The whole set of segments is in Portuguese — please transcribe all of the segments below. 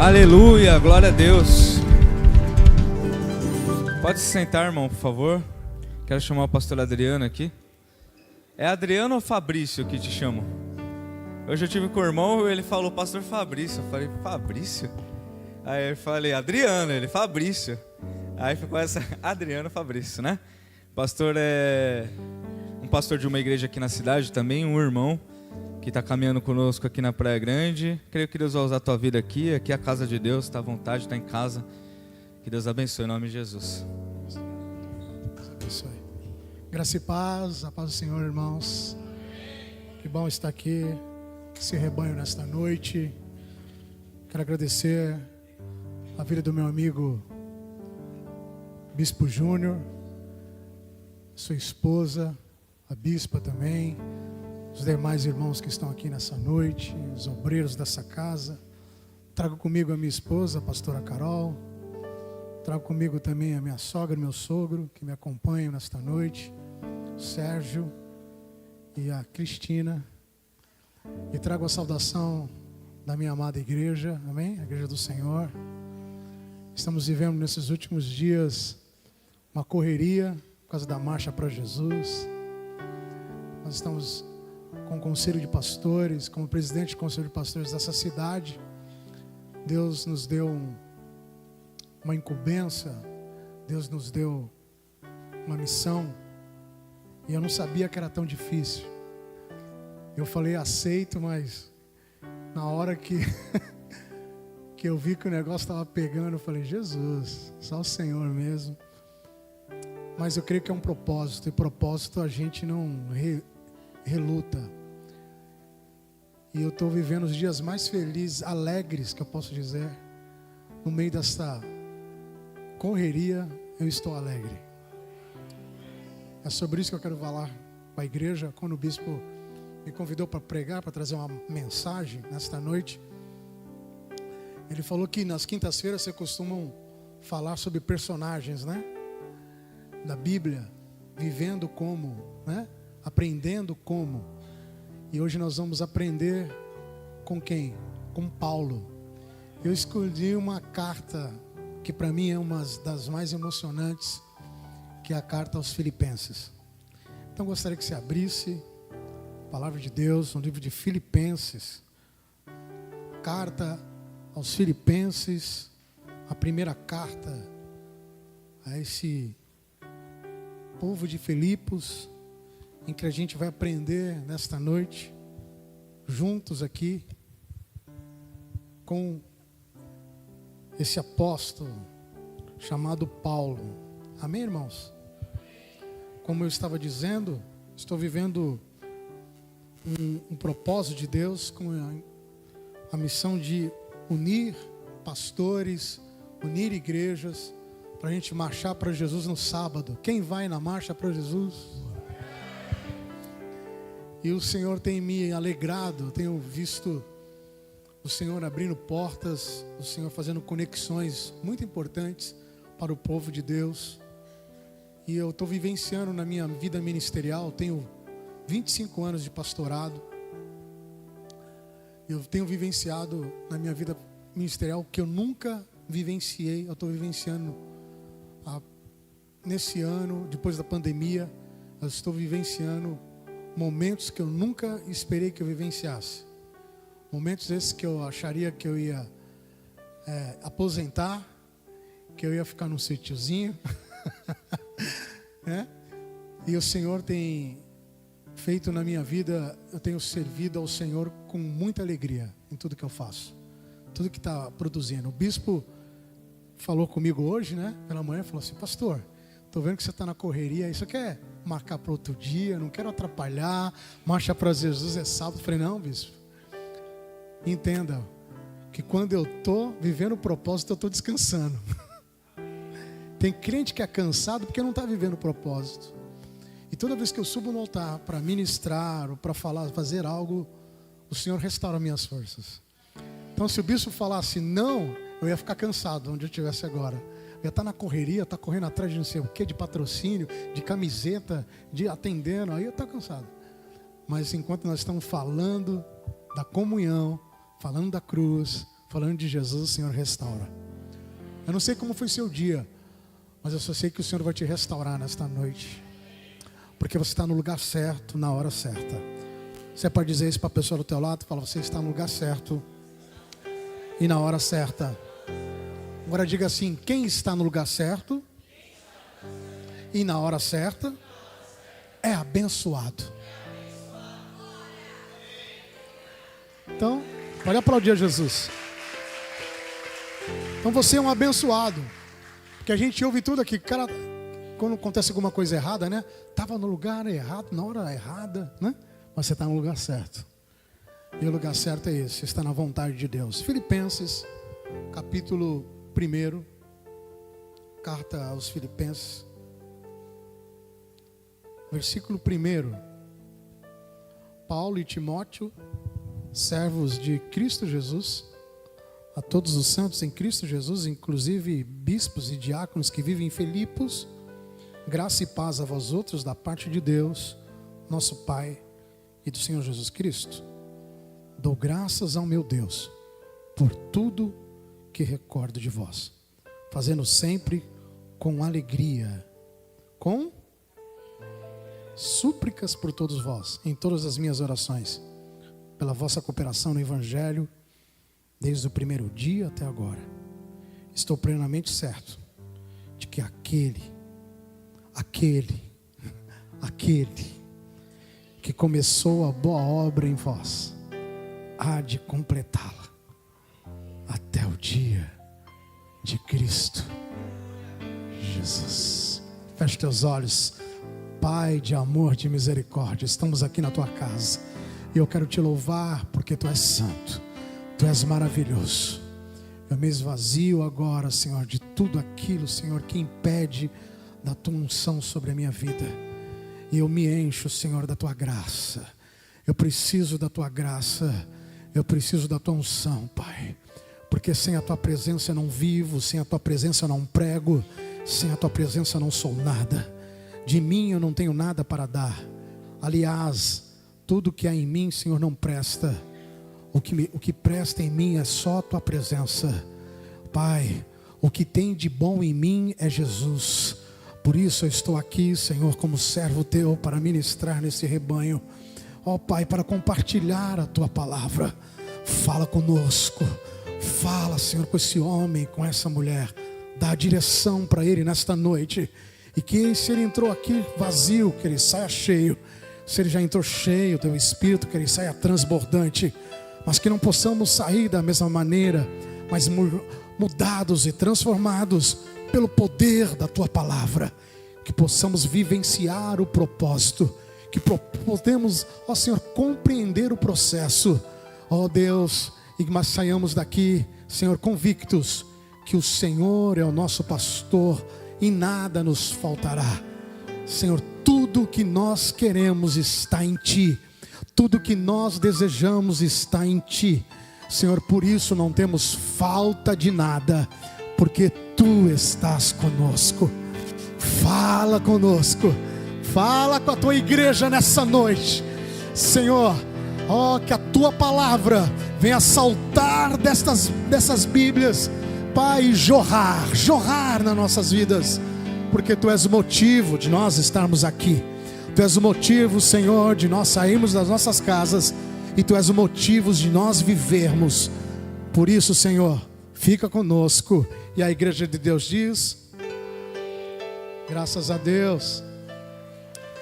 Aleluia, glória a Deus. Pode se sentar, irmão, por favor. Quero chamar o pastor Adriano aqui. É Adriano ou Fabrício que te chamo? Hoje eu tive com o irmão, ele falou pastor Fabrício. Eu falei, Fabrício? Aí eu falei, Adriano, ele, Fabrício. Aí ficou essa, Adriano Fabrício, né? Pastor é um pastor de uma igreja aqui na cidade também, um irmão que está caminhando conosco aqui na Praia Grande. Creio que Deus vai usar a tua vida aqui. Aqui é a casa de Deus, está à vontade, está em casa. Que Deus abençoe em nome de Jesus. Deus abençoe. Graça e paz, a paz do Senhor, irmãos. Que bom estar aqui, esse rebanho nesta noite. Quero agradecer a vida do meu amigo Bispo Júnior, sua esposa, a bispa também, os demais irmãos que estão aqui nessa noite, os obreiros dessa casa. Trago comigo a minha esposa, a pastora Carol. Trago comigo também a minha sogra e meu sogro, que me acompanham nesta noite, o Sérgio e a Cristina. E trago a saudação da minha amada igreja, amém? A igreja do Senhor. Estamos vivendo nesses últimos dias uma correria por causa da marcha para Jesus. Nós estamos com o conselho de pastores, como presidente do conselho de pastores dessa cidade. Deus nos deu uma incumbência, Deus nos deu uma missão, e eu não sabia que era tão difícil. Eu falei aceito, mas na hora que que eu vi que o negócio estava pegando, eu falei, Jesus, só o Senhor mesmo. Mas eu creio que é um propósito, e propósito a gente não reluta. E eu estou vivendo os dias mais felizes, alegres, que eu posso dizer. No meio dessa correria, eu estou alegre. É sobre isso que eu quero falar para a igreja. Quando o bispo me convidou para pregar, para trazer uma mensagem nesta noite, ele falou que nas quintas-feiras vocês costumam falar sobre personagens, né? Da Bíblia, vivendo como, né? Aprendendo como. E hoje nós vamos aprender com quem? Com Paulo. Eu escolhi uma carta que para mim é uma das mais emocionantes, que é a carta aos Filipenses. Então eu gostaria que você abrisse a palavra de Deus no livro de Filipenses. Carta aos Filipenses, a primeira carta a esse povo de Filipos, em que a gente vai aprender nesta noite, juntos aqui, com esse apóstolo chamado Paulo. Amém, irmãos? Como eu estava dizendo, estou vivendo um propósito de Deus com a missão de unir pastores, unir igrejas, para a gente marchar para Jesus no sábado. Quem vai na marcha para Jesus? E o Senhor tem me alegrado, tenho visto o Senhor abrindo portas, o Senhor fazendo conexões muito importantes para o povo de Deus. E eu estou vivenciando na minha vida ministerial, tenho 25 anos de pastorado. Eu tenho vivenciado na minha vida ministerial que eu nunca vivenciei. Eu estou vivenciando nesse ano, depois da pandemia, eu estou vivenciando momentos que eu nunca esperei que eu vivenciasse. Momentos esses que eu acharia que eu ia aposentar, que eu ia ficar num sítiozinho. Né? E o Senhor tem feito na minha vida, eu tenho servido ao Senhor com muita alegria em tudo que eu faço, tudo que está produzindo. O bispo falou comigo hoje, né? Pela manhã, falou assim, pastor, estou vendo que você está na correria, isso quer marcar para outro dia, não quero atrapalhar, marcha para Jesus é sábado. Eu falei, não, bispo, entenda que quando eu estou vivendo o propósito, eu estou descansando. Tem crente que é cansado porque não está vivendo o propósito. E toda vez que eu subo no altar para ministrar ou para falar, fazer algo, o Senhor restaura minhas forças. Então se o bispo falasse não, eu ia ficar cansado onde eu estivesse agora. Eu ia estar na correria, estar correndo atrás de não sei o que, de patrocínio, de camiseta, de atendendo, aí eu ia estar cansado. Mas enquanto nós estamos falando da comunhão, falando da cruz, falando de Jesus, o Senhor restaura. Eu não sei como foi seu dia, mas eu só sei que o Senhor vai te restaurar nesta noite, porque você está no lugar certo, na hora certa. Você pode dizer isso para a pessoa do teu lado, fala, você está no lugar certo e na hora certa. Agora diga assim, quem está no lugar certo e na hora certa é abençoado. Então, pode aplaudir a Jesus. Então você é um abençoado. Porque a gente ouve tudo aqui, cara, quando acontece alguma coisa errada, né? Estava no lugar errado, na hora errada, né? Mas você está no lugar certo. E o lugar certo é esse, está na vontade de Deus. Filipenses, capítulo 1, carta aos Filipenses, versículo 1. Paulo e Timóteo, servos de Cristo Jesus, a todos os santos em Cristo Jesus, inclusive bispos e diáconos que vivem em Filipos, graça e paz a vós outros da parte de Deus, nosso Pai e do Senhor Jesus Cristo. Dou graças ao meu Deus por tudo que recordo de vós, fazendo sempre com alegria, com súplicas por todos vós, em todas as minhas orações, pela vossa cooperação no Evangelho, desde o primeiro dia até agora. Estou plenamente certo de que aquele que começou a boa obra em vós, há de completá-la até o dia de Cristo Jesus. Feche teus olhos. Pai de amor, de misericórdia, estamos aqui na tua casa e eu quero te louvar porque tu és santo, tu és maravilhoso. Eu me esvazio agora, Senhor, de tudo aquilo, Senhor, que impede da tua unção sobre a minha vida, e eu me encho, Senhor, da tua graça. Eu preciso da tua graça, eu preciso da tua unção, Pai, porque sem a tua presença eu não vivo, sem a tua presença eu não prego, sem a tua presença eu não sou nada. De mim eu não tenho nada para dar. Aliás, tudo que há em mim, Senhor, não presta. O que presta em mim é só a tua presença. Pai, o que tem de bom em mim é Jesus. Por isso eu estou aqui, Senhor, como servo teu, para ministrar nesse rebanho. Ó Pai, para compartilhar a tua palavra. Fala conosco. Fala, Senhor, com esse homem, com essa mulher. Dá a direção para ele nesta noite. E que se ele entrou aqui vazio, que ele saia cheio. Se ele já entrou cheio, teu Espírito, que ele saia transbordante. Mas que não possamos sair da mesma maneira, mas mudados e transformados pelo poder da tua palavra. Que possamos vivenciar o propósito. Que podemos, ó Senhor, compreender o processo. Ó Deus, e que nós saiamos daqui, Senhor, convictos que o Senhor é o nosso pastor e nada nos faltará. Senhor, tudo que nós queremos está em Ti, tudo que nós desejamos está em Ti, Senhor. Por isso não temos falta de nada, porque Tu estás conosco. Fala conosco, fala com a Tua igreja nessa noite, Senhor. Ó, que a Tua palavra venha saltar dessas Bíblias, Pai, jorrar nas nossas vidas, porque Tu és o motivo de nós estarmos aqui. Tu és o motivo, Senhor, de nós sairmos das nossas casas, e Tu és o motivo de nós vivermos. Por isso, Senhor, fica conosco. E a igreja de Deus diz: graças a Deus.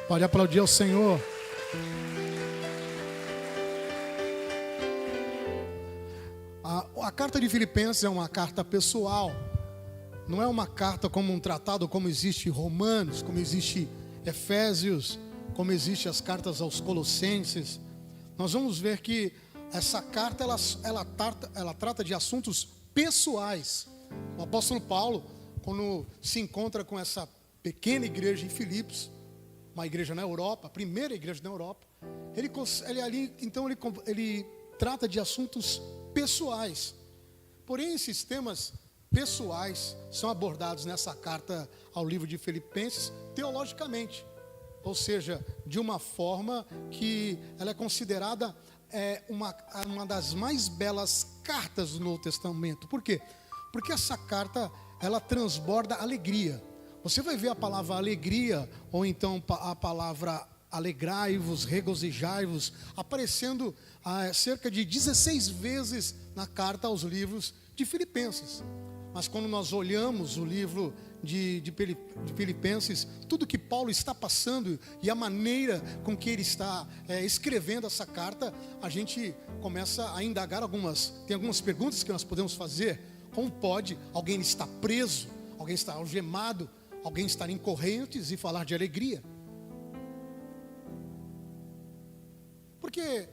Pode aplaudir ao Senhor. A carta de Filipenses é uma carta pessoal. Não é uma carta como um tratado, como existe Romanos, como existe Efésios, como existe as cartas aos Colossenses. Nós vamos ver que essa carta ela trata de assuntos pessoais. O apóstolo Paulo, quando se encontra com essa pequena igreja em Filipos, uma igreja na Europa, a primeira igreja na Europa, ele trata de assuntos pessoais. Porém, esses temas pessoais são abordados nessa carta ao livro de Filipenses teologicamente, ou seja, de uma forma que ela é considerada uma das mais belas cartas do Novo Testamento. Por quê? Porque essa carta, ela transborda alegria. Você vai ver a palavra alegria, ou então a palavra alegrai-vos, regozijai-vos, aparecendo cerca de 16 vezes na carta aos livros de Filipenses. Mas quando nós olhamos o livro de Filipenses, tudo que Paulo está passando e a maneira com que ele está escrevendo essa carta, a gente começa a indagar tem algumas perguntas que nós podemos fazer. Como pode alguém estar preso, alguém estar algemado, alguém estar em correntes e falar de alegria? Porque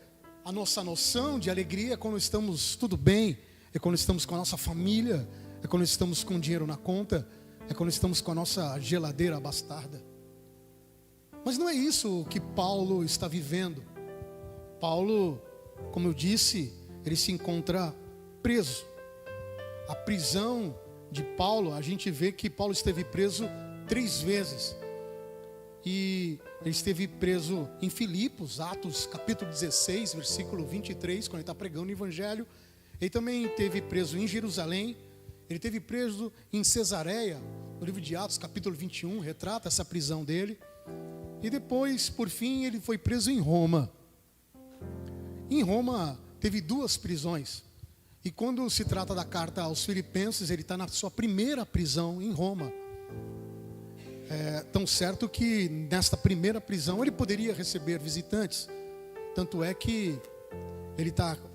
a nossa noção de alegria é quando estamos tudo bem, é quando estamos com a nossa família, é quando estamos com dinheiro na conta, é quando estamos com a nossa geladeira abastada. Mas não é isso que Paulo está vivendo. Paulo, como eu disse, ele se encontra preso. A prisão de Paulo, a gente vê que Paulo esteve preso 3 vezes. E ele esteve preso em Filipos, Atos capítulo 16, versículo 23, quando ele está pregando o evangelho. Ele também esteve preso em Jerusalém. Ele esteve preso em Cesareia. No livro de Atos capítulo 21 retrata essa prisão dele. E depois, por fim, ele foi preso em Roma. Em Roma teve 2 prisões. E quando se trata da carta aos Filipenses, ele está na sua primeira prisão em Roma. Tão certo que nesta primeira prisão ele poderia receber visitantes. Tanto é que ele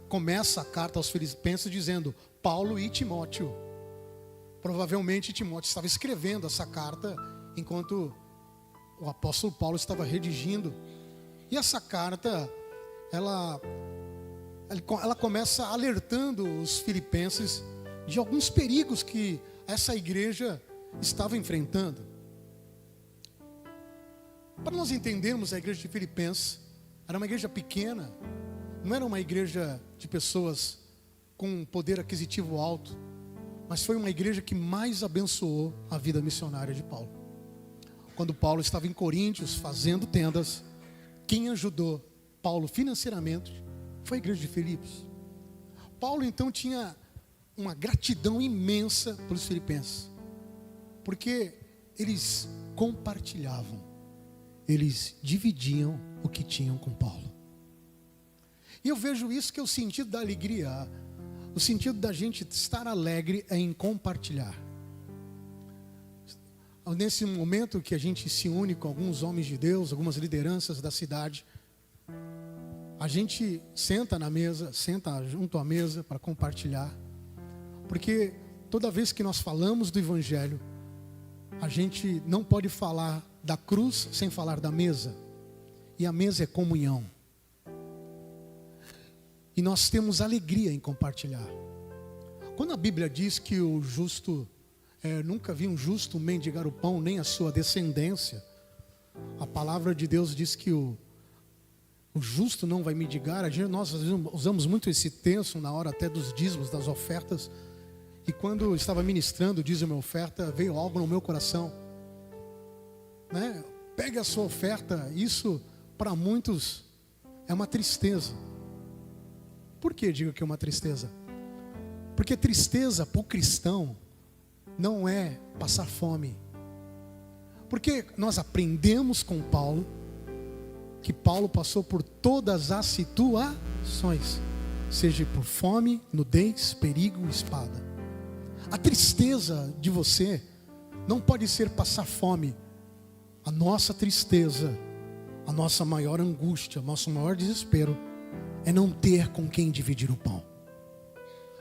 começa a carta aos Filipenses dizendo Paulo e Timóteo. Provavelmente Timóteo estava escrevendo essa carta enquanto o apóstolo Paulo estava redigindo. E essa carta, ela começa alertando os filipenses de alguns perigos que essa igreja estava enfrentando. Para nós entendermos a igreja de Filipenses, era uma igreja pequena, não era uma igreja de pessoas com poder aquisitivo alto, mas foi uma igreja que mais abençoou a vida missionária de Paulo. Quando Paulo estava em Coríntios fazendo tendas, quem ajudou Paulo financeiramente foi a igreja de Filipos. Paulo então tinha uma gratidão imensa pelos filipenses, porque eles compartilhavam, eles dividiam o que tinham com Paulo. E eu vejo isso que é o sentido da alegria. O sentido da gente estar alegre é em compartilhar. Nesse momento que a gente se une com alguns homens de Deus, algumas lideranças da cidade, a gente senta junto à mesa para compartilhar. Porque toda vez que nós falamos do Evangelho, a gente não pode falar da cruz sem falar da mesa. E a mesa é comunhão. E nós temos alegria em compartilhar. Quando a Bíblia diz que o justo, nunca vi um justo mendigar o pão, nem a sua descendência. A palavra de Deus diz que o justo não vai mendigar. Nós usamos muito esse texto na hora até dos dízimos, das ofertas. E quando eu estava ministrando o dízimo e oferta, veio algo no meu coração. Pegue a sua oferta. Isso para muitos é uma tristeza. Por que digo que é uma tristeza? Porque tristeza para o cristão não é passar fome. Porque nós aprendemos com Paulo que Paulo passou por todas as situações, seja por fome, nudez, perigo, espada. A tristeza de você não pode ser passar fome. A nossa tristeza, a nossa maior angústia, o nosso maior desespero é não ter com quem dividir o pão.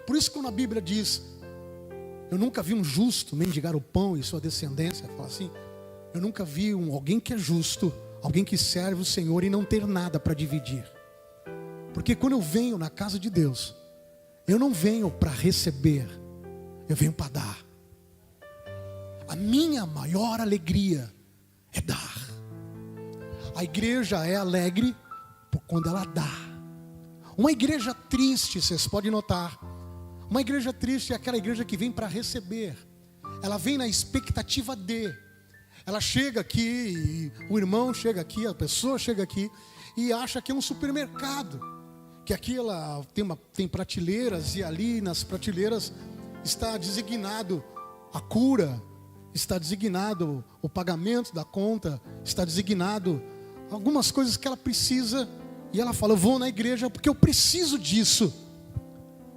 Por isso quando a Bíblia diz, eu nunca vi um justo mendigar o pão e sua descendência, fala assim, eu nunca vi alguém que é justo, alguém que serve o Senhor e não ter nada para dividir. Porque quando eu venho na casa de Deus, eu não venho para receber, eu venho para dar. A minha maior alegria é dar. A igreja é alegre quando ela dá. Uma igreja triste, vocês podem notar, uma igreja triste é aquela igreja que vem para receber. Ela vem na expectativa de. Ela chega aqui, o irmão chega aqui, a pessoa chega aqui e acha que é um supermercado, que aqui ela tem prateleiras, e ali nas prateleiras está designado a cura, está designado o pagamento da conta, está designado algumas coisas que ela precisa. E ela fala: eu vou na igreja porque eu preciso disso.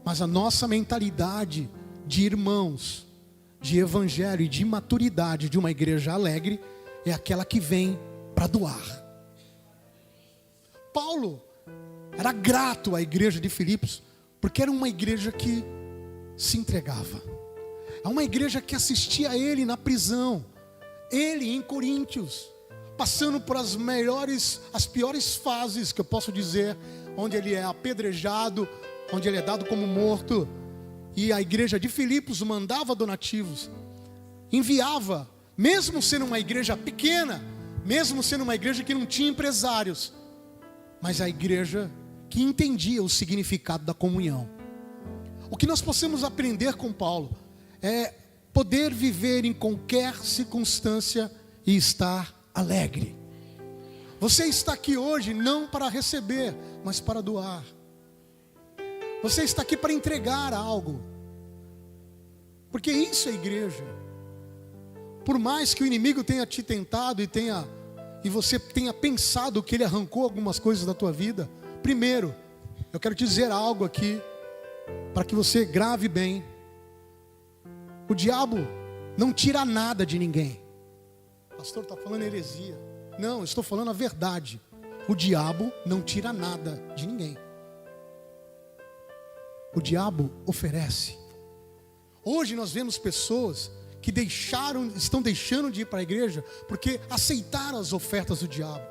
Mas a nossa mentalidade de irmãos, de evangelho e de maturidade de uma igreja alegre é aquela que vem para doar. Paulo era grato à igreja de Filipos, porque era uma igreja que se entregava. É uma igreja que assistia a ele na prisão, ele em Coríntios, passando por as piores fases que eu posso dizer, onde ele é apedrejado, onde ele é dado como morto. E a igreja de Filipos mandava donativos, enviava, mesmo sendo uma igreja pequena, mesmo sendo uma igreja que não tinha empresários, mas a igreja que entendia o significado da comunhão. O que nós possamos aprender com Paulo é poder viver em qualquer circunstância e estar alegre. Você está aqui hoje não para receber, mas para doar. Você está aqui para entregar algo, porque isso é igreja. Por mais que o inimigo tenha te tentado e você tenha pensado que ele arrancou algumas coisas da tua vida, primeiro, eu quero te dizer algo aqui, para que você grave bem. O diabo não tira nada de ninguém. O pastor está falando heresia. Não, eu estou falando a verdade. O diabo não tira nada de ninguém. O diabo oferece. Hoje nós vemos pessoas que estão deixando de ir para a igreja porque aceitaram as ofertas do diabo.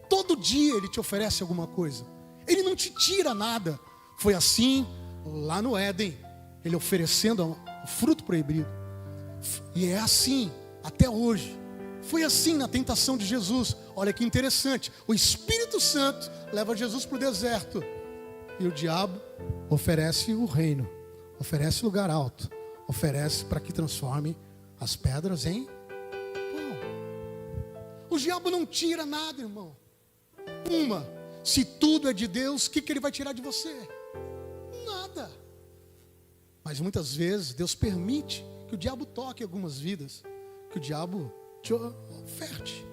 Todo dia ele te oferece alguma coisa. Ele não te tira nada. Foi assim lá no Éden, ele oferecendo o fruto proibido. E é assim até hoje. Foi assim na tentação de Jesus. Olha que interessante, o Espírito Santo leva Jesus para o deserto, e o diabo oferece o reino, oferece lugar alto, oferece para que transforme as pedras em pão. O diabo não tira nada, irmão. Se tudo é de Deus, o que ele vai tirar de você? Nada. Mas muitas vezes Deus permite que o diabo toque algumas vidas, que o diabo te oferte.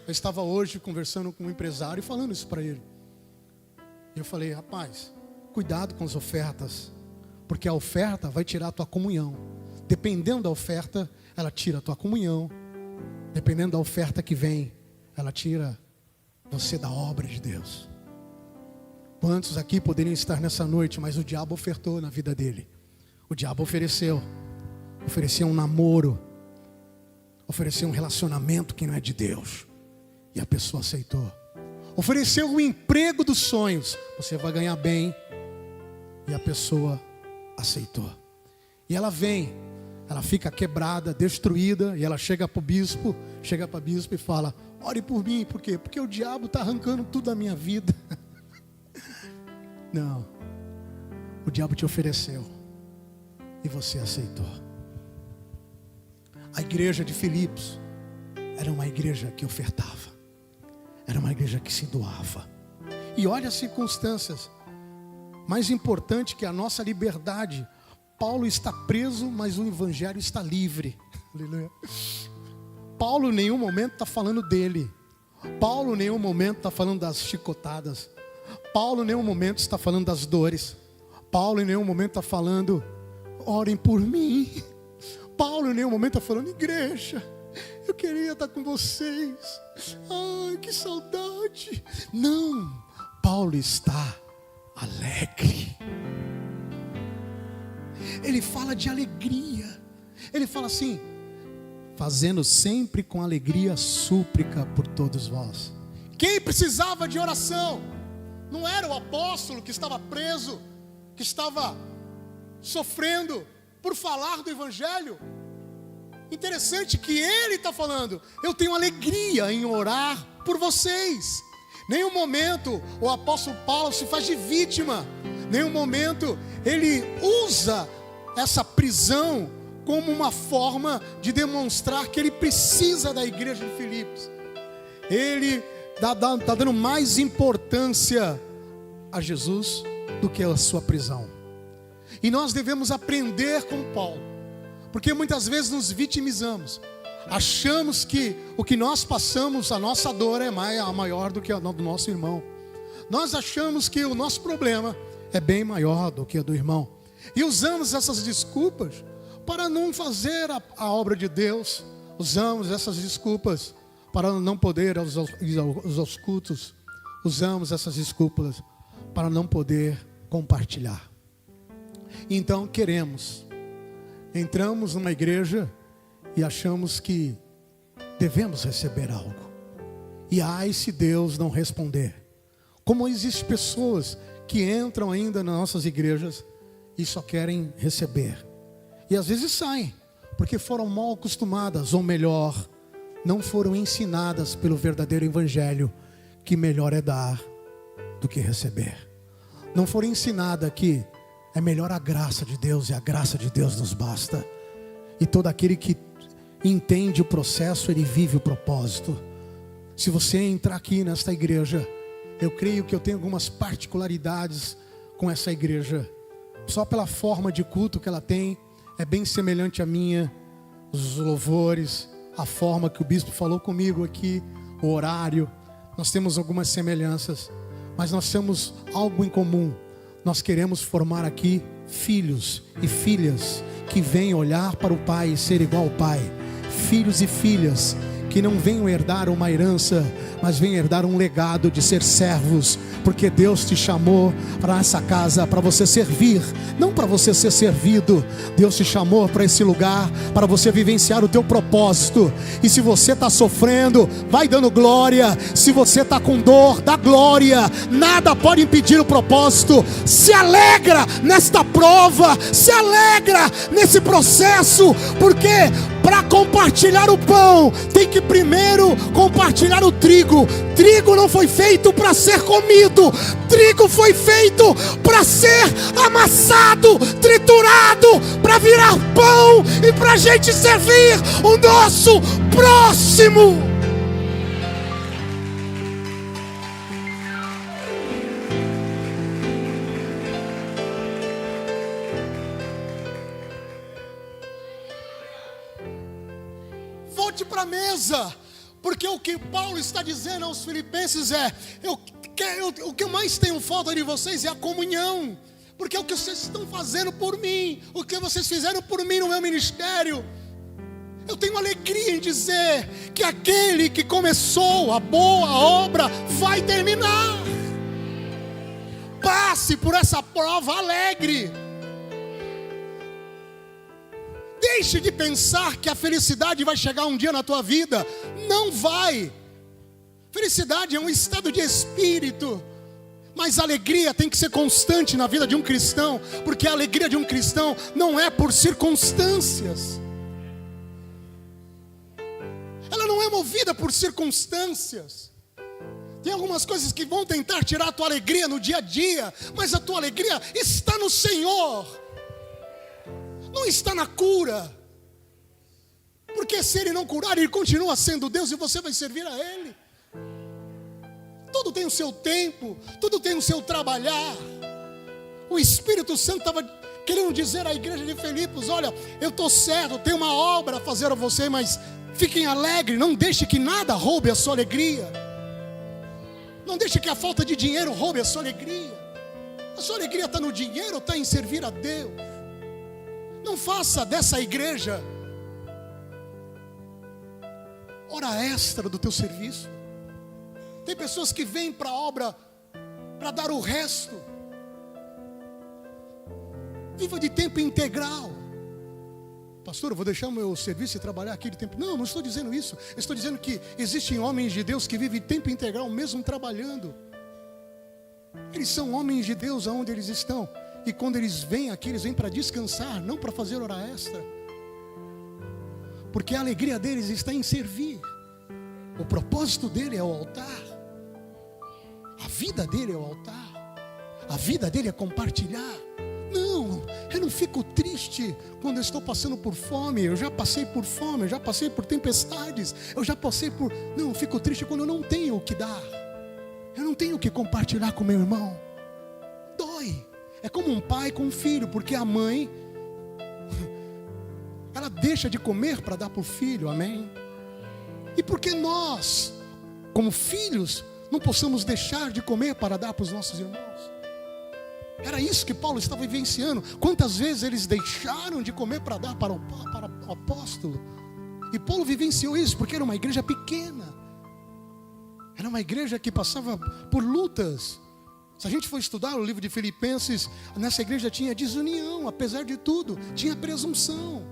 Eu estava hoje conversando com um empresário e falando isso para ele. E eu falei: rapaz, cuidado com as ofertas, porque a oferta vai tirar a tua comunhão. Dependendo da oferta, ela tira a tua comunhão. Dependendo da oferta que vem, ela tira você da obra de Deus. Quantos aqui poderiam estar nessa noite, mas o diabo ofertou na vida dele? O diabo ofereceu um namoro, ofereceu um relacionamento que não é de Deus, e a pessoa aceitou. Ofereceu o emprego dos sonhos, você vai ganhar bem, e a pessoa aceitou. E ela vem, ela fica quebrada, destruída, e ela chega para o bispo e fala: ore por mim. Por quê? Porque o diabo está arrancando tudo da minha vida. Não, o diabo te ofereceu e você aceitou. A igreja de Filipos era uma igreja que ofertava, era uma igreja que se doava. E olha as circunstâncias. Mais importante que a nossa liberdade, Paulo está preso, mas o evangelho está livre. Aleluia. Paulo em nenhum momento está falando dele. Paulo em nenhum momento está falando das chicotadas. Paulo em nenhum momento está falando das dores. Paulo em nenhum momento está falando: orem por mim. Paulo em nenhum momento está falando: igreja, eu queria estar com vocês. Ai, que saudade. Não, Paulo está alegre. Ele fala de alegria. Ele fala assim: fazendo sempre com alegria súplica por todos vós. Quem precisava de oração? Não era o apóstolo que estava preso, que estava sofrendo por falar do evangelho. Interessante que ele está falando: eu tenho alegria em orar por vocês. Nenhum momento o apóstolo Paulo se faz de vítima. Nenhum momento ele usa essa prisão como uma forma de demonstrar que ele precisa da igreja de Filipos. Ele está dando mais importância a Jesus do que a sua prisão. E nós devemos aprender com Paulo, porque muitas vezes nos vitimizamos, achamos que o que nós passamos, a nossa dor é maior do que a do nosso irmão. Nós achamos que o nosso problema é bem maior do que a do irmão, e usamos essas desculpas para não fazer a obra de Deus. Usamos essas desculpas para não poder ir aos cultos. Usamos essas desculpas para não poder compartilhar. Então entramos numa igreja e achamos que devemos receber algo. E ai se Deus não responder. Como existem pessoas que entram ainda nas nossas igrejas e só querem receber. E às vezes saem, porque foram mal acostumadas, ou melhor, não foram ensinadas pelo verdadeiro evangelho, que melhor é dar do que receber. Não foram ensinadas que é melhor a graça de Deus, e a graça de Deus nos basta. E todo aquele que entende o processo, ele vive o propósito. Se você entrar aqui nesta igreja, eu creio que eu tenho algumas particularidades com essa igreja. Só pela forma de culto que ela tem, é bem semelhante à minha. Os louvores, a forma que o bispo falou comigo aqui, o horário. Nós temos algumas semelhanças, mas nós temos algo em comum. Nós queremos formar aqui filhos e filhas que venham olhar para o Pai e ser igual ao Pai. Filhos e filhas que não venham herdar uma herança, mas venham herdar um legado de ser servos, porque Deus te chamou para essa casa, para você servir, não para você ser servido. Deus te chamou para esse lugar, para você vivenciar o teu propósito. E se você está sofrendo, vai dando glória. Se você está com dor, dá glória. Nada pode impedir o propósito. Se alegra nesta prova, se alegra nesse processo, porque para compartilhar o pão, tem que primeiro compartilhar o trigo. Trigo não foi feito para ser comido. Trigo foi feito para ser amassado, triturado, para virar pão e para a gente servir o nosso próximo. Volte para a mesa, porque o que Paulo está dizendo aos filipenses é: o que eu mais tenho falta de vocês é a comunhão, porque é o que vocês estão fazendo por mim, o que vocês fizeram por mim no meu ministério. Eu tenho alegria em dizer que aquele que começou a boa obra vai terminar. Passe por essa prova alegre. Deixe de pensar que a felicidade vai chegar um dia na tua vida. Não vai. Felicidade é um estado de espírito, mas a alegria tem que ser constante na vida de um cristão, porque a alegria de um cristão não é por circunstâncias. Ela não é movida por circunstâncias. Tem algumas coisas que vão tentar tirar a tua alegria no dia a dia, mas a tua alegria está no Senhor, não está na cura. Porque se Ele não curar, Ele continua sendo Deus e você vai servir a Ele. Tudo tem o seu tempo, tudo tem o seu trabalhar. O Espírito Santo estava querendo dizer à igreja de Filipos: olha, eu estou certo, tenho uma obra a fazer a você, mas fiquem alegres, não deixe que nada roube a sua alegria. Não deixe que a falta de dinheiro roube a sua alegria. A sua alegria está no dinheiro ou está em servir a Deus? Não faça dessa igreja hora extra do teu serviço. Tem pessoas que vêm para a obra para dar o resto. Viva de tempo integral. Pastor, eu vou deixar o meu serviço e trabalhar aqui de tempo. Não estou dizendo isso. Eu estou dizendo que existem homens de Deus que vivem de tempo integral mesmo trabalhando. Eles são homens de Deus aonde eles estão. E quando eles vêm aqui, eles vêm para descansar, não para fazer hora extra. Porque a alegria deles está em servir. O propósito dele é o altar. A vida dele é o altar. A vida dele é compartilhar. Não, eu não fico triste quando eu estou passando por fome. Eu já passei por fome, eu já passei por tempestades, eu já passei por... Não, eu fico triste quando eu não tenho o que dar. Eu não tenho o que compartilhar com meu irmão. Dói. dói. É como um pai com um filho, porque a mãe, ela deixa de comer para dar para o filho, amém? E por que nós, como filhos, não possamos deixar de comer para dar para os nossos irmãos? Era isso que Paulo estava vivenciando. Quantas vezes eles deixaram de comer para dar para o apóstolo? E Paulo vivenciou isso porque era uma igreja pequena. Era uma igreja que passava por lutas. Se a gente for estudar o livro de Filipenses, nessa igreja tinha desunião, apesar de tudo. Tinha presunção,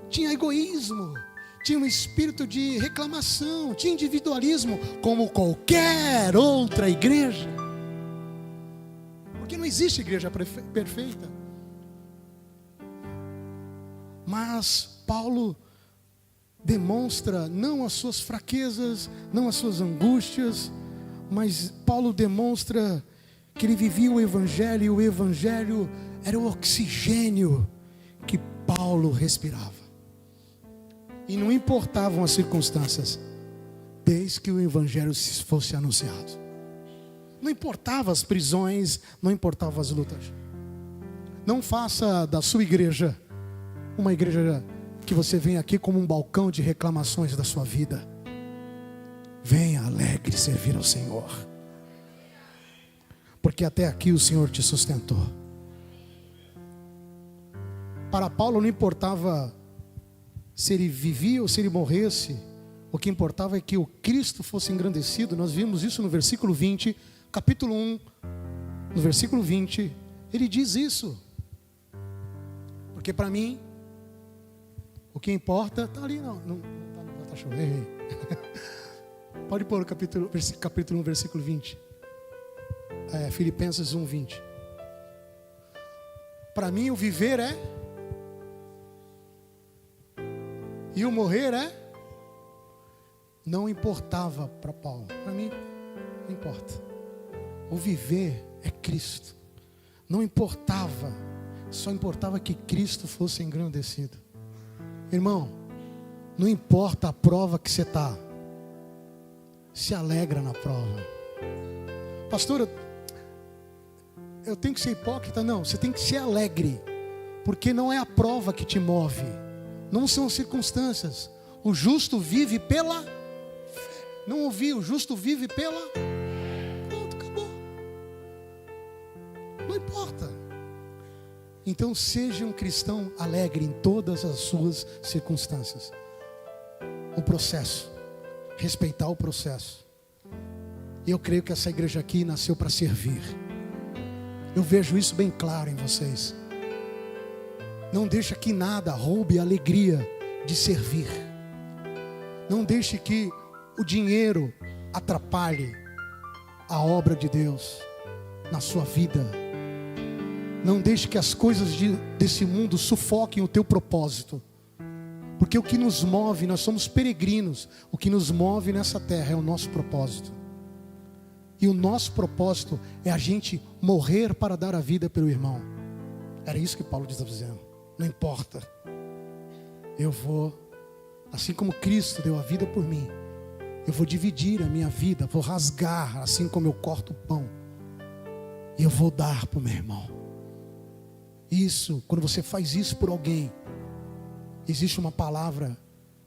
tinha egoísmo, tinha um espírito de reclamação, tinha individualismo, como qualquer outra igreja. Porque não existe igreja perfeita. Mas Paulo demonstra não as suas fraquezas, não as suas angústias, mas Paulo demonstra que ele vivia o Evangelho, e o Evangelho era o oxigênio que Paulo respirava. E não importavam as circunstâncias, desde que o Evangelho fosse anunciado. Não importava as prisões, não importava as lutas. Não faça da sua igreja uma igreja que você vem aqui como um balcão de reclamações da sua vida. Venha alegre servir ao Senhor, porque até aqui o Senhor te sustentou. Para Paulo não importava se ele vivia ou se ele morresse, o que importava é que o Cristo fosse engrandecido. Nós vimos isso no versículo 20, capítulo 1, no versículo 20, ele diz isso. Porque para mim, o que importa está ali, não está chovendo. Pode pôr o capítulo 1, versículo 20. Filipenses 1, 20. Para mim o viver é, e o morrer é. Não importava para Paulo. Para mim, não importa. O viver é Cristo. Não importava. Só importava que Cristo fosse engrandecido. Irmão, não importa a prova que você está. Se alegra na prova. Pastor, eu tenho que ser hipócrita? Não, você tem que ser alegre. Porque não é a prova que te move. Não são as circunstâncias. O justo vive pela fé. Não ouvi, o justo vive pela... Pronto, acabou. Não importa. Então seja um cristão alegre em todas as suas circunstâncias. O processo. Respeitar o processo. E eu creio que essa igreja aqui nasceu para servir. Eu vejo isso bem claro em vocês. Não deixe que nada roube a alegria de servir. Não deixe que o dinheiro atrapalhe a obra de Deus na sua vida. Não deixe que as coisas desse mundo sufoquem o teu propósito. Porque o que nos move, nós somos peregrinos. O que nos move nessa terra é o nosso propósito. E o nosso propósito é a gente morrer para dar a vida pelo irmão. Era isso que Paulo estava dizendo. Não importa. Eu vou, assim como Cristo deu a vida por mim, eu vou dividir a minha vida, vou rasgar, assim como eu corto o pão, e eu vou dar para o meu irmão. Isso, quando você faz isso por alguém, existe uma palavra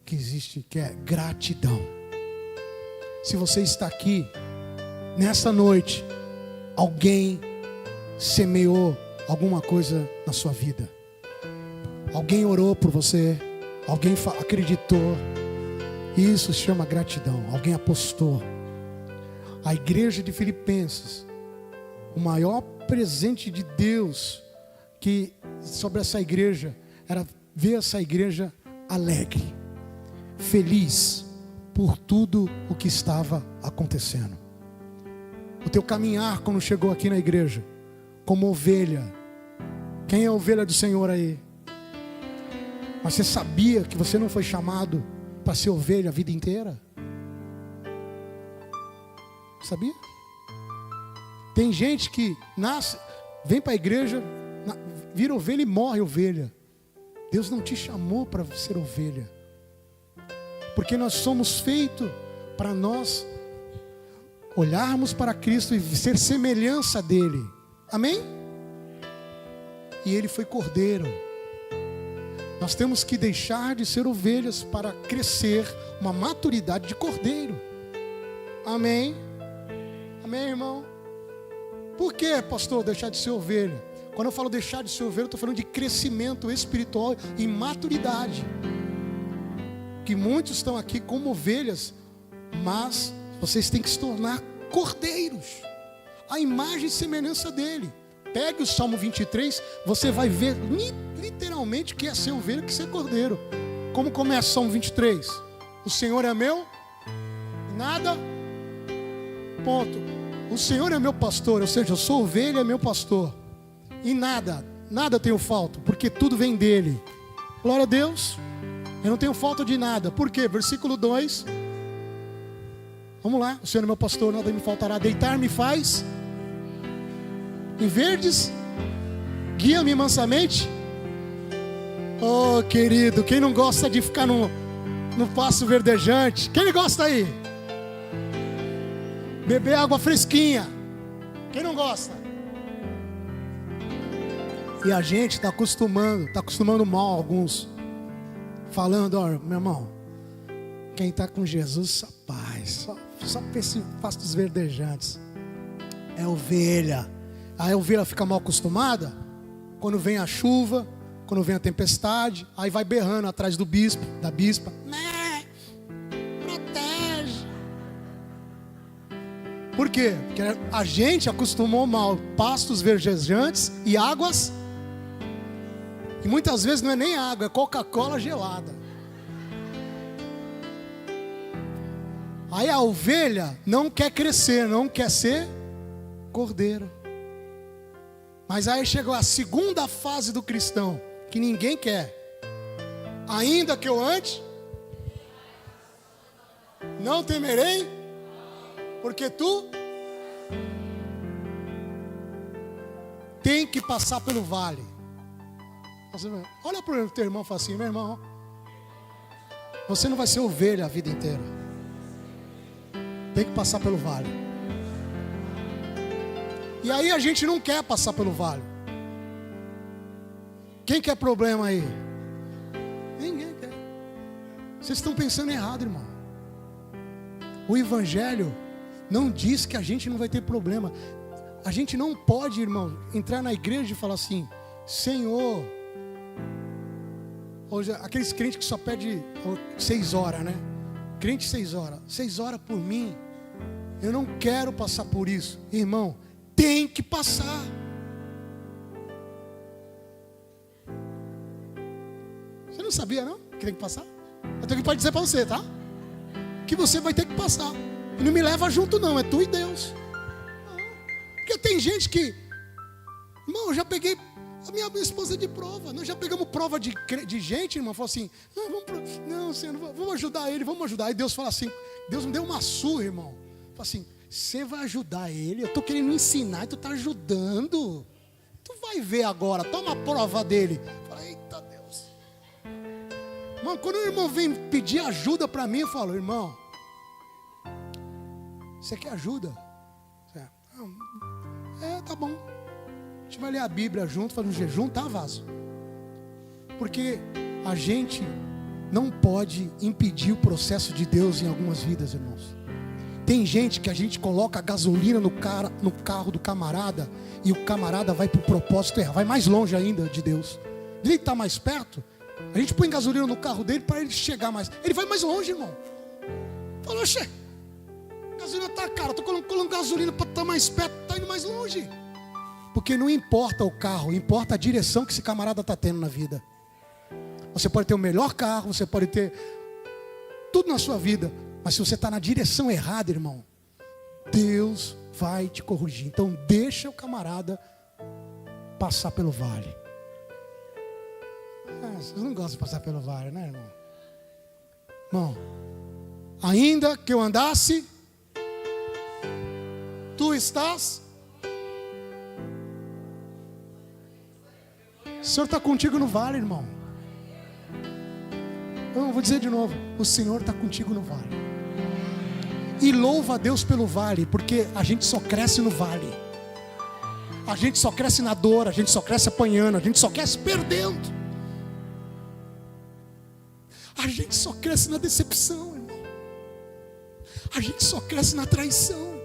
que existe, que é gratidão. Se você está aqui, nessa noite, alguém semeou alguma coisa na sua vida. Alguém orou por você, alguém acreditou. Isso se chama gratidão. Alguém apostou. A igreja de Filipenses, o maior presente de Deus que sobre essa igreja era ver essa igreja alegre, feliz por tudo o que estava acontecendo. O teu caminhar quando chegou aqui na igreja, como ovelha. Quem é a ovelha do Senhor aí? Mas você sabia que você não foi chamado para ser ovelha a vida inteira? Sabia? Tem gente que nasce, vem para a igreja, vira ovelha e morre ovelha. Deus não te chamou para ser ovelha. Porque nós somos feitos para nós olharmos para Cristo e ser semelhança dele. Amém? E ele foi cordeiro. Nós temos que deixar de ser ovelhas para crescer uma maturidade de cordeiro. Amém? Amém, irmão? Por que, pastor, deixar de ser ovelha? Quando eu falo deixar de ser ovelha, eu estou falando de crescimento espiritual e maturidade. Que muitos estão aqui como ovelhas, mas vocês têm que se tornar cordeiros, a imagem e semelhança dele. Pegue o Salmo 23, você vai ver literalmente que é ser ovelha, que ser cordeiro. Como começa o Salmo 23? O Senhor é meu, nada, ponto. O Senhor é meu pastor, ou seja, eu sou ovelha, é meu pastor. E nada tenho falta, porque tudo vem dele. Glória a Deus, eu não tenho falta de nada. Por quê? Versículo 2. Vamos lá, o Senhor é meu pastor, nada me faltará. Deitar-me faz em verdes, guia-me mansamente. Oh, querido, quem não gosta de ficar no pasto verdejante? Quem gosta aí? Beber água fresquinha. Quem não gosta? E a gente está acostumando mal alguns. Falando, ó, meu irmão, quem está com Jesus, paz, só esse pastos verdejantes. É ovelha. Aí a ovelha fica mal acostumada. Quando vem a chuva, quando vem a tempestade, aí vai berrando atrás do bispo, da bispa. Protege. Por quê? Porque a gente acostumou mal pastos verdejantes e águas. E muitas vezes não é nem água, é Coca-Cola gelada. Aí a ovelha não quer crescer, não quer ser cordeiro. Mas aí chegou a segunda fase do cristão, que ninguém quer. Ainda que eu ande, não temerei, porque tu tem que passar pelo vale. Olha para o teu irmão e fala assim: meu irmão, você não vai ser ovelha a vida inteira. Tem que passar pelo vale. E aí a gente não quer passar pelo vale. Quem quer problema aí? Ninguém quer. Vocês estão pensando errado, irmão. O Evangelho não diz que a gente não vai ter problema. A gente não pode, irmão, entrar na igreja e falar assim: Senhor. Hoje, aqueles crentes que só pedem 6 horas, né? Crente 6 horas. 6 horas por mim. Eu não quero passar por isso. Irmão, tem que passar. Você não sabia, não? Que tem que passar? Eu tenho que dizer para você, tá? Que você vai ter que passar. E não me leva junto não, é tu e Deus. Porque tem gente que... Irmão, eu já peguei a minha esposa de prova. Nós já pegamos prova de gente, irmão. Falou assim: não, Senhor, vamos ajudar ele, vamos ajudar. Aí Deus fala assim, Deus me deu uma surra, irmão. Fala assim: você vai ajudar ele? Eu estou querendo ensinar e tu está ajudando. Tu vai ver agora, toma a prova dele. Fala: eita Deus. Irmão, quando o irmão vem pedir ajuda para mim, eu falo: irmão, você quer ajuda? Tá bom. A gente vai ler a Bíblia junto, fazer um jejum, tá, vaso? Porque a gente não pode impedir o processo de Deus em algumas vidas, irmãos. Tem gente que a gente coloca gasolina no carro do camarada e o camarada vai para o propósito errado, vai mais longe ainda de Deus. Ele está mais perto, a gente põe gasolina no carro dele para ele chegar mais. Ele vai mais longe, irmão. Falou: oxe, gasolina está cara, estou colocando gasolina para estar mais perto, está indo mais longe. Porque não importa o carro, importa a direção que esse camarada está tendo na vida. Você pode ter o melhor carro, você pode ter tudo na sua vida, mas se você está na direção errada, irmão, Deus vai te corrigir. Então deixa o camarada passar pelo vale. Vocês não gostam de passar pelo vale, né, irmão? Irmão, ainda que eu andasse, tu estás. O Senhor está contigo no vale, irmão. Eu vou dizer de novo: o Senhor está contigo no vale. E louva a Deus pelo vale, porque a gente só cresce no vale. A gente só cresce na dor, a gente só cresce apanhando, a gente só cresce perdendo. A gente só cresce na decepção, irmão. A gente só cresce na traição.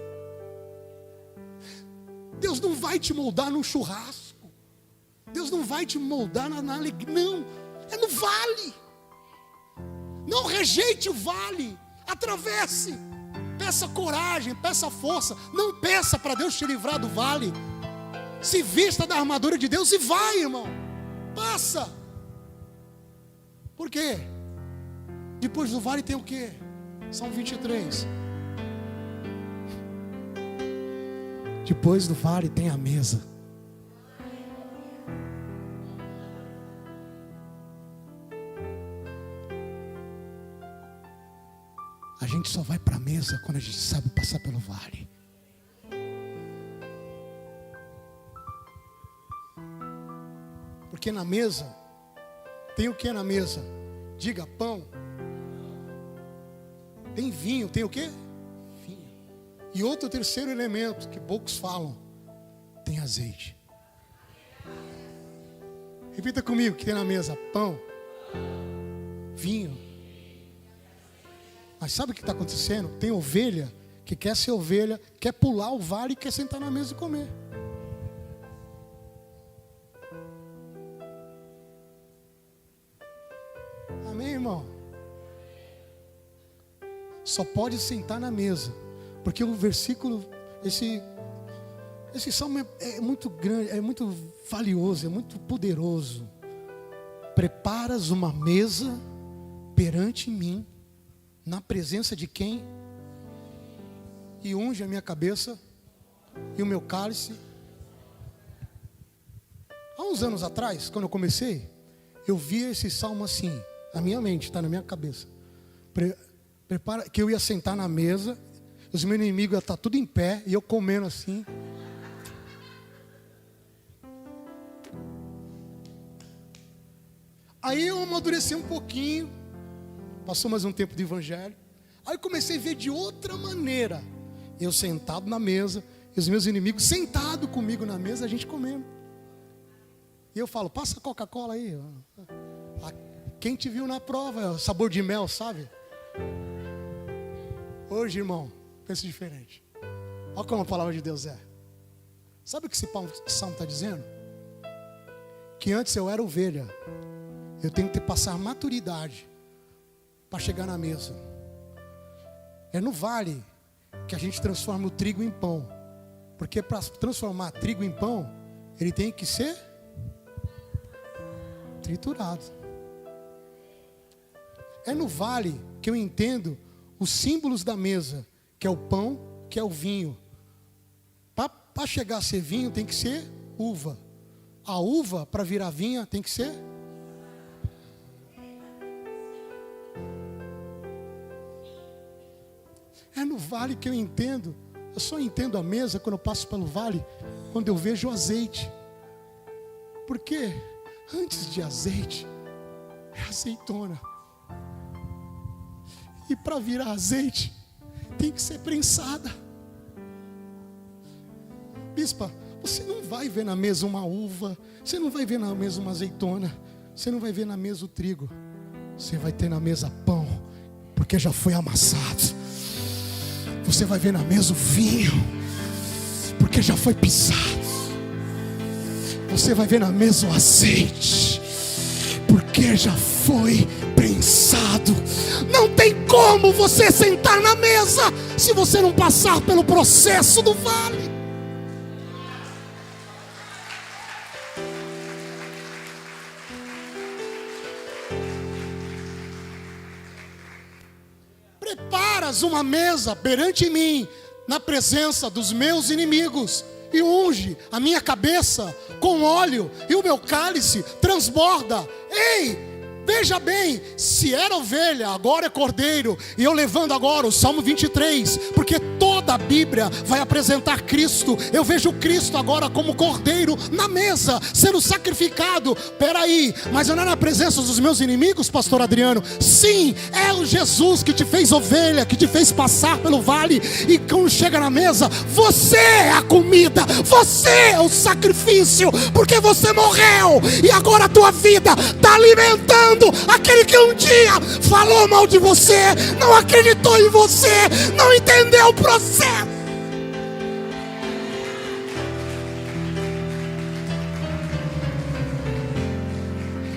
Deus não vai te moldar num churrasco. Deus não vai te moldar na alegria. Não, é no vale. Não rejeite o vale. Atravesse. Peça coragem, peça força. Não peça para Deus te livrar do vale. Se vista da armadura de Deus e vai, irmão. Passa. Por quê? Depois do vale tem o quê? Salmo 23. Depois do vale tem a mesa. A gente só vai para a mesa quando a gente sabe passar pelo vale. Porque na mesa, tem o que na mesa? Diga, pão. Tem vinho, tem o que? Vinho. E outro terceiro elemento que poucos falam, tem azeite. Repita comigo que tem na mesa: pão, vinho. Mas sabe o que está acontecendo? Tem ovelha que quer ser ovelha, quer pular o vale e quer sentar na mesa e comer. Amém, irmão? Só pode sentar na mesa, porque o versículo, esse salmo é muito grande, é muito valioso, é muito poderoso. Preparas uma mesa perante mim, na presença de quem? E unge a minha cabeça e o meu cálice. Há uns anos atrás, quando eu comecei, eu via esse salmo assim, na minha mente, está na minha cabeça. Prepara, que eu ia sentar na mesa, os meus inimigos iam estar tudo em pé, e eu comendo assim. Aí eu amadureci um pouquinho, passou mais um tempo de evangelho. Aí eu comecei a ver de outra maneira. Eu sentado na mesa, e os meus inimigos sentados comigo na mesa, a gente comendo. E eu falo, passa a Coca-Cola aí. Quem te viu na prova, sabor de mel, sabe? Hoje, irmão, pensa diferente. Olha como a palavra de Deus é. Sabe o que esse salmo está dizendo? Que antes eu era ovelha. Eu tenho que passar maturidade para chegar na mesa. É no vale que a gente transforma o trigo em pão. Porque para transformar trigo em pão, ele tem que ser triturado. É no vale que eu entendo os símbolos da mesa, que é o pão, que é o vinho. Para chegar a ser vinho tem que ser uva. A uva para virar vinha tem que ser... É no vale que eu entendo. Eu só entendo a mesa quando eu passo pelo vale, quando eu vejo o azeite. Porque antes de azeite, é azeitona. E para virar azeite, tem que ser prensada. Bispa, você não vai ver na mesa uma uva, você não vai ver na mesa uma azeitona, você não vai ver na mesa o trigo. Você vai ter na mesa pão, porque já foi amassado. Você vai ver na mesa o vinho, porque já foi pisado. Você vai ver na mesa o azeite, porque já foi prensado. Não tem como você sentar na mesa se você não passar pelo processo do vale. Preparas uma mesa perante mim, na presença dos meus inimigos, e unge a minha cabeça com óleo, e o meu cálice transborda. Ei, veja bem, se era ovelha, agora é cordeiro. E eu levando agora o Salmo 23, porque toda toda a Bíblia vai apresentar Cristo. Eu vejo Cristo agora como cordeiro na mesa, sendo sacrificado. Peraí, mas eu não é na presença dos meus inimigos, pastor Adriano? Sim, é o Jesus que te fez ovelha, que te fez passar pelo vale. E quando chega na mesa, você é a comida, você é o sacrifício, porque você morreu e agora a tua vida está alimentando aquele que um dia falou mal de você, não acreditou em você, não entendeu o processo.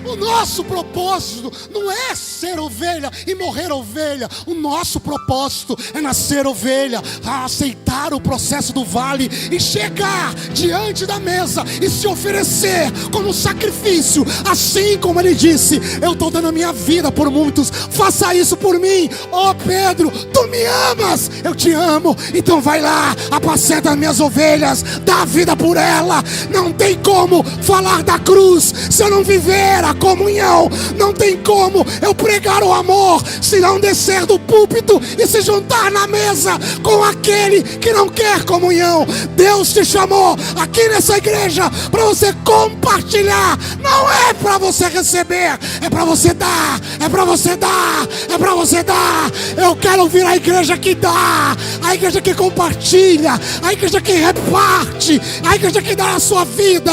O nosso propósito não é ser ovelha e morrer ovelha. O nosso propósito é nascer ovelha, a aceitar o processo do vale e chegar diante da mesa e se oferecer como sacrifício. Assim como ele disse: eu estou dando a minha vida por muitos, faça isso por mim. Oh Pedro, tu me amas, eu te amo, então vai lá, apacenta as minhas ovelhas, dá a vida por ela. Não tem como falar da cruz se eu não viver a comunhão. Não tem como eu pregar o amor se não descer do púlpito e se juntar na mesa com aquele que não quer comunhão. Deus te chamou aqui nessa igreja para você compartilhar. Não é para você receber, é para você dar, é para você dar, é para você dar. Eu quero vir a igreja que dá, a igreja que compartilha, a igreja que reparte, a igreja que dá a sua vida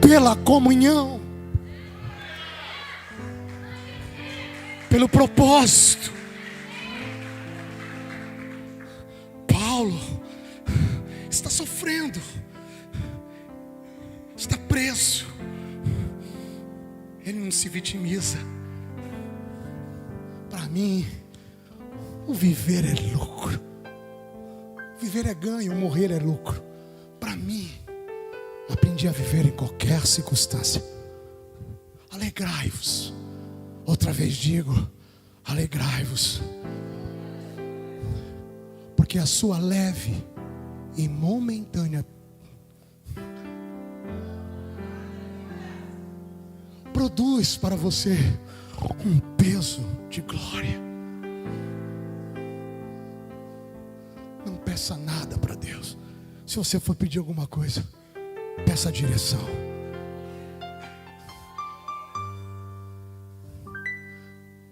pela comunhão, pelo propósito. Paulo está sofrendo, está preso. Ele não se vitimiza. Para mim, o viver é lucro. Viver é ganho, morrer é lucro. Para mim, aprendi a viver em qualquer circunstância. Alegrai-vos. Outra vez digo, alegrai-vos, porque a sua leve e momentânea produz para você um peso de glória. Não peça nada para Deus. Se você for pedir alguma coisa, peça a direção.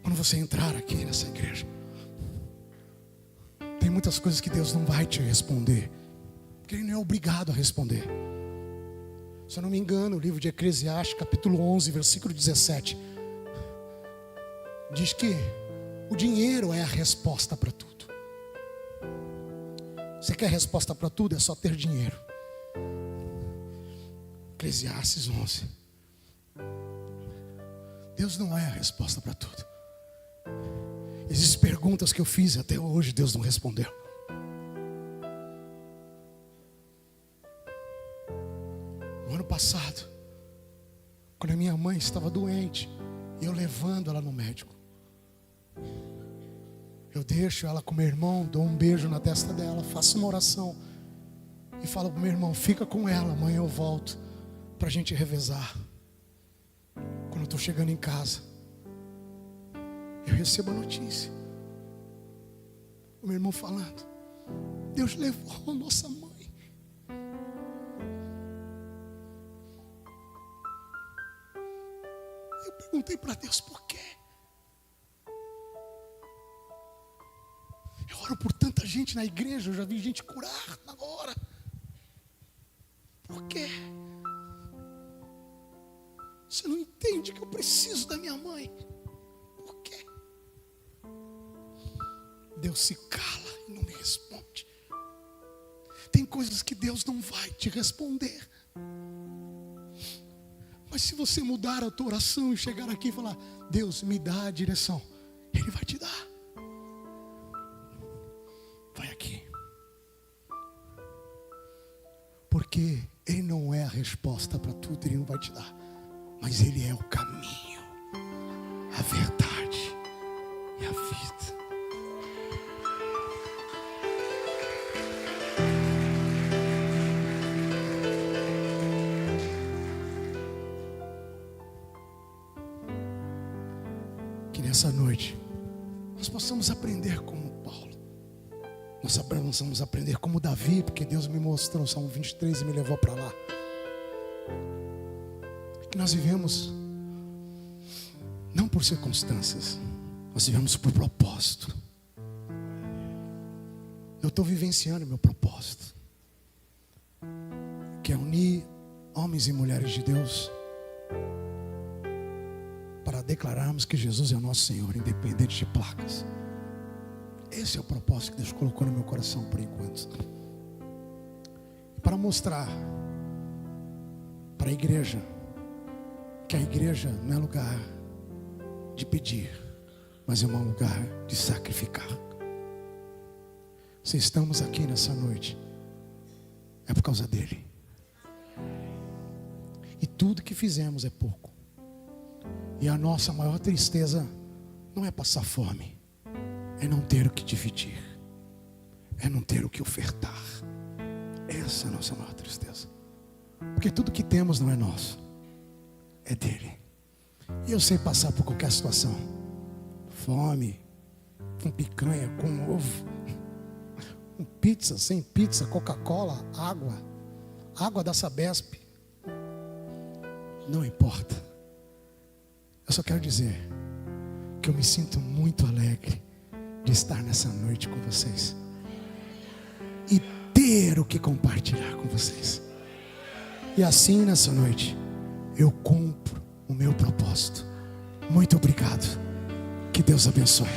Quando você entrar aqui nessa igreja, tem muitas coisas que Deus não vai te responder, porque Ele não é obrigado a responder. Se eu não me engano, o livro de Eclesiastes, capítulo 11, versículo 17, diz que o dinheiro é a resposta para tudo. Você quer resposta para tudo? É só ter dinheiro. Eclesiastes 11. Deus não é a resposta para tudo. Existem perguntas que eu fiz e até hoje Deus não respondeu. No ano passado, quando a minha mãe estava doente, e eu levando ela no médico, eu deixo ela com meu irmão, dou um beijo na testa dela, faço uma oração e falo para o meu irmão: fica com ela, amanhã eu volto para a gente revezar. Quando eu estou chegando em casa, eu recebo a notícia, o meu irmão falando: Deus levou a nossa mãe. Eu perguntei para Deus: por quê? Eu oro por tanta gente na igreja, eu já vi gente curar na hora. Por quê? Você não entende que eu preciso da minha mãe? Por quê? Deus se cala e não me responde. Tem coisas que Deus não vai te responder. Mas se você mudar a tua oração e chegar aqui e falar: Deus, me dá a direção, Ele vai te dar. Vai aqui. Porque Ele não é a resposta para tudo, Ele não vai te dar. Mas Ele é o caminho, a verdade e a vida. Que nessa noite nós possamos aprender como Paulo. Nós precisamos aprender como Davi, porque Deus me mostrou o Salmo 23 e me levou para lá. Que nós vivemos não por circunstâncias, nós vivemos por propósito. Eu estou vivenciando meu propósito, que é unir homens e mulheres de Deus para declararmos que Jesus é o nosso Senhor, independente de placas. Esse é o propósito que Deus colocou no meu coração por enquanto. Para mostrar para a igreja que a igreja não é lugar de pedir, mas é um lugar de sacrificar. Se estamos aqui nessa noite, é por causa dele. E tudo que fizemos é pouco. E a nossa maior tristeza não é passar fome, é não ter o que dividir, é não ter o que ofertar. Essa é a nossa maior tristeza. Porque tudo que temos não é nosso, é dele. E eu sei passar por qualquer situação. Fome, com picanha, com ovo, com pizza, sem pizza, Coca-Cola, água da Sabesp. Não importa. Eu só quero dizer que eu me sinto muito alegre de estar nessa noite com vocês e ter o que compartilhar com vocês. E assim nessa noite eu cumpro o meu propósito. Muito obrigado. Que Deus abençoe.